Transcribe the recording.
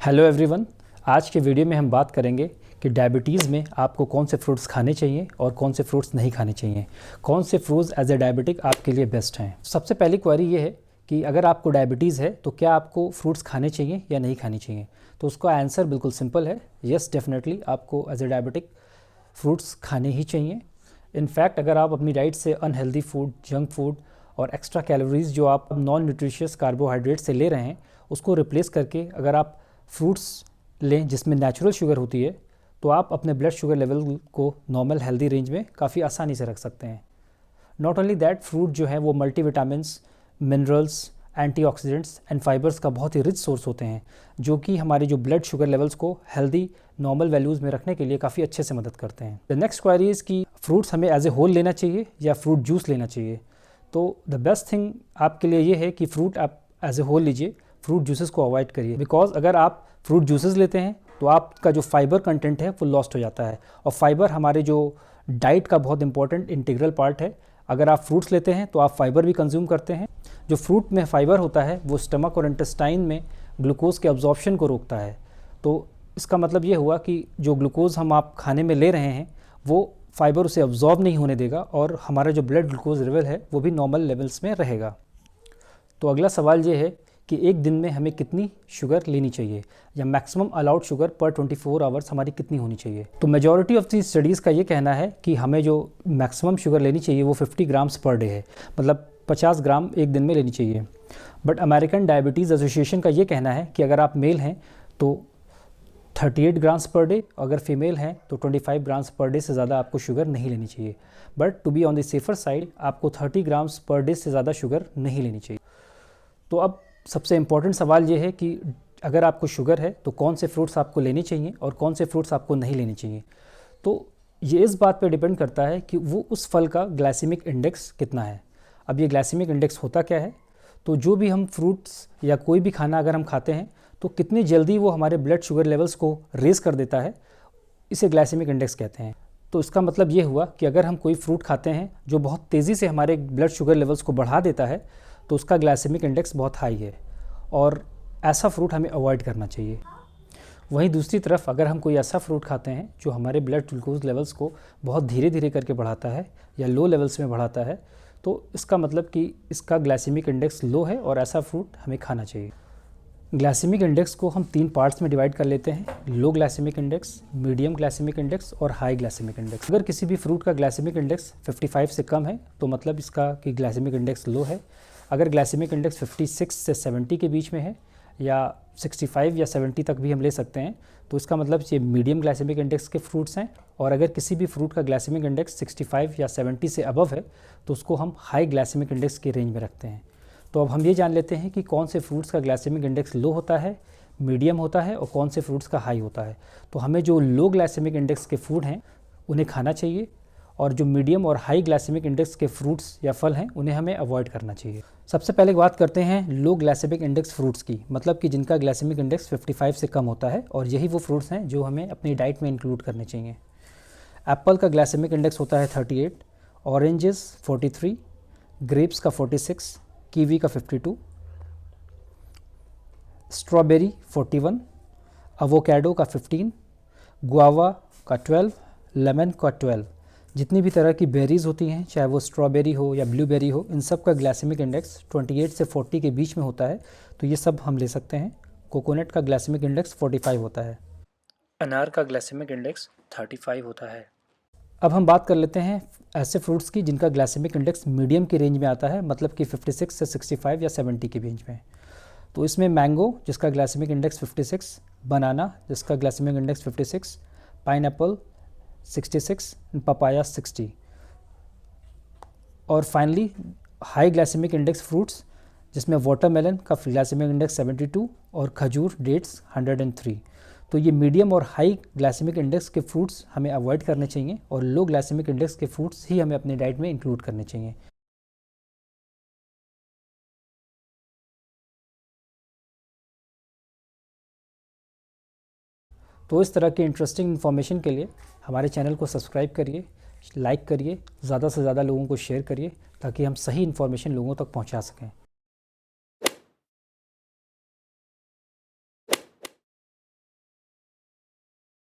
Hello everyone. आज के video में हम बात करेंगे कि डायबिटीज़ में आपको कौन से फ्रूट्स खाने चाहिए और कौन से फ्रूट्स नहीं खाने चाहिए, कौन से फ्रूट्स एज ए डायबिटिक आपके लिए बेस्ट हैं। सबसे पहली क्वेरी ये है कि अगर आपको डायबिटीज़ है तो क्या आपको फ्रूट्स खाने चाहिए या नहीं खाने चाहिए। तो उसका आंसर बिल्कुल सिंपल है, येस डेफिनेटली आपको एज ए डायबिटिक फ्रूट्स खाने ही चाहिए। इनफैक्ट अगर आप अपनी डाइट से अनहेल्दी फूड, जंक फूड और एक्स्ट्रा कैलोरीज जो आप नॉन न्यूट्रिशियस कार्बोहाइड्रेट से ले रहे हैं उसको रिप्लेस करके अगर आप फ्रूट्स लें जिसमें नेचुरल शुगर होती है तो आप अपने ब्लड शुगर लेवल को नॉर्मल हेल्दी रेंज में काफ़ी आसानी से रख सकते हैं। नॉट ओनली दैट, फ्रूट जो है वो multivitamins, minerals, antioxidants and fibres का बहुत ही रिच सोर्स होते हैं जो कि हमारे जो ब्लड शुगर लेवल्स को हेल्दी नॉर्मल वैल्यूज़ में रखने के लिए काफ़ी अच्छे से मदद करते हैं। द नेक्स्ट क्वेरी इज़ कि फ्रूट्स हमें एज ए होल लेना चाहिए या फ्रूट जूस लेना चाहिए। तो द बेस्ट थिंग आपके लिए ये है कि फ्रूट आप एज ए होल लीजिए, फ्रूट जूसेस को अवॉइड करिए। बिकॉज अगर आप फ्रूट जूसेस लेते हैं तो आपका जो फाइबर कंटेंट है वो लॉस्ट हो जाता है, और फाइबर हमारे जो डाइट का बहुत इंपॉर्टेंट इंटीग्रल पार्ट है। अगर आप फ्रूट्स लेते हैं तो आप फाइबर भी कंज्यूम करते हैं। जो फ्रूट में फाइबर होता है वो स्टमक और इंटेस्टाइन में ग्लूकोज के अब्जॉर्प्शन को रोकता है। तो इसका मतलब ये हुआ कि जो ग्लूकोज हम आप खाने में ले रहे हैं वो फाइबर उसे अब्जॉर्ब नहीं होने देगा और हमारा जो ब्लड ग्लूकोज लेवल है वो भी नॉर्मल लेवल्स में रहेगा। तो अगला सवाल ये है कि एक दिन में हमें कितनी शुगर लेनी चाहिए या मैक्सिमम अलाउड शुगर पर 24 आवर्स हमारी कितनी होनी चाहिए। तो मेजॉरिटी ऑफ दी स्टडीज़ का ये कहना है कि हमें जो मैक्सिमम शुगर लेनी चाहिए वो 50 ग्राम्स पर डे है, मतलब 50 ग्राम एक दिन में लेनी चाहिए। बट अमेरिकन डायबिटीज़ एसोसिएशन का ये कहना है कि अगर आप मेल हैं तो 38 ग्राम्स पर डे, अगर फीमेल हैं तो 25 ग्राम्स पर डे से ज़्यादा आपको शुगर नहीं लेनी चाहिए। But to be on the safer side आपको 30 ग्राम्स पर डे से ज़्यादा शुगर नहीं लेनी चाहिए। तो अब सबसे इम्पॉर्टेंट सवाल ये है कि अगर आपको शुगर है तो कौन से फ्रूट्स आपको लेने चाहिए और कौन से फ्रूट्स आपको नहीं लेने चाहिए। तो ये इस बात पे डिपेंड करता है कि वो उस फल का ग्लाइसेमिक इंडेक्स कितना है। अब ये ग्लाइसेमिक इंडेक्स होता क्या है, तो जो भी हम फ्रूट्स या कोई भी खाना अगर हम खाते हैं तो कितनी जल्दी वो हमारे ब्लड शुगर लेवल्स को रेज़ कर देता है, इसे ग्लाइसेमिक इंडेक्स कहते हैं। तो इसका मतलब ये हुआ कि अगर हम कोई फ्रूट खाते हैं जो बहुत तेज़ी से हमारे ब्लड शुगर लेवल्स को बढ़ा देता है तो उसका ग्लाइसेमिक इंडेक्स बहुत हाई है और ऐसा फ्रूट हमें अवॉइड करना चाहिए। वहीं दूसरी तरफ अगर हम कोई ऐसा फ्रूट खाते हैं जो हमारे ब्लड ग्लूकोज लेवल्स को बहुत धीरे धीरे करके बढ़ाता है या लो लेवल्स में बढ़ाता है, तो इसका मतलब कि इसका ग्लाइसेमिक इंडेक्स लो है और ऐसा फ्रूट हमें खाना चाहिए। ग्लाइसेमिक इंडेक्स को हम 3 पार्ट्स में डिवाइड कर लेते हैं, low glycemic index, medium glycemic index और हाई ग्लाइसेमिक इंडेक्स। अगर किसी भी फ्रूट का ग्लाइसेमिक इंडेक्स 55 से कम है तो मतलब इसका कि ग्लाइसेमिक इंडेक्स लो है। अगर ग्लाइसेमिक इंडेक्स 56 से 70 के बीच में है या 65 या 70 तक भी हम ले सकते हैं तो इसका मतलब ये मीडियम ग्लाइसेमिक इंडेक्स के फ्रूट्स हैं। और अगर किसी भी फ्रूट का ग्लाइसेमिक इंडेक्स 65 या 70 से अबव है तो उसको हम हाई ग्लाइसेमिक इंडेक्स के रेंज में रखते हैं। तो अब हम ये जान लेते हैं कि कौन से फ्रूट्स का ग्लाइसेमिक इंडेक्स लो होता है, मीडियम होता है और कौन से फ्रूट्स का हाई होता है। तो हमें जो लो ग्लाइसेमिक इंडेक्स के फूड हैं उन्हें खाना चाहिए और जो मीडियम और हाई ग्लाइसेमिक इंडेक्स के फ्रूट्स या फल हैं उन्हें हमें अवॉइड करना चाहिए। सबसे पहले बात करते हैं लो ग्लाइसेमिक इंडेक्स फ्रूट्स की, मतलब कि जिनका ग्लाइसेमिक इंडेक्स 55 से कम होता है, और यही वो फ्रूट्स हैं जो हमें अपनी डाइट में इंक्लूड करने चाहिए। एप्पल का ग्लाइसेमिक इंडेक्स होता है 38, ऑरेंजेस 43, ग्रेप्स का 46, कीवी का 52, स्ट्रॉबेरी 41, एवोकाडो का 15, गुआवा का 12, लेमन का 12। जितनी भी तरह की बेरीज़ होती हैं, चाहे वो स्ट्रॉबेरी हो या ब्लूबेरी हो, इन सब का ग्लाइसेमिक इंडेक्स 28 से 40 के बीच में होता है, तो ये सब हम ले सकते हैं। कोकोनट का ग्लाइसेमिक इंडेक्स 45 होता है। अनार का ग्लाइसेमिक इंडेक्स 35 होता है। अब हम बात कर लेते हैं ऐसे फ्रूट्स की जिनका ग्लाइसेमिक इंडेक्स मीडियम की रेंज में आता है, मतलब कि 56 से 65 या 70 के रेंज में। तो इसमें मैंगो जिसका ग्लाइसेमिक इंडेक्स 56, बनाना जिसका ग्लाइसेमिक इंडेक्स 56, पाइनएप्पल 66, पपाया 60, और finally high glycemic index fruits जिसमें वाटरमेलन का ग्लाइसेमिक इंडेक्स 72 और खजूर डेट्स 103। तो ये मीडियम और हाई ग्लाइसेमिक इंडेक्स के फ्रूट्स हमें अवॉइड करने चाहिए और लो ग्लाइसेमिक इंडेक्स के फ्रूट्स ही हमें अपनी डाइट में इंक्लूड करने चाहिए। तो इस तरह की इंटरेस्टिंग इन्फॉर्मेशन के लिए हमारे चैनल को सब्सक्राइब करिए, लाइक करिए, ज़्यादा से ज़्यादा लोगों को शेयर करिए ताकि हम सही इन्फॉर्मेशन लोगों तक पहुंचा सकें।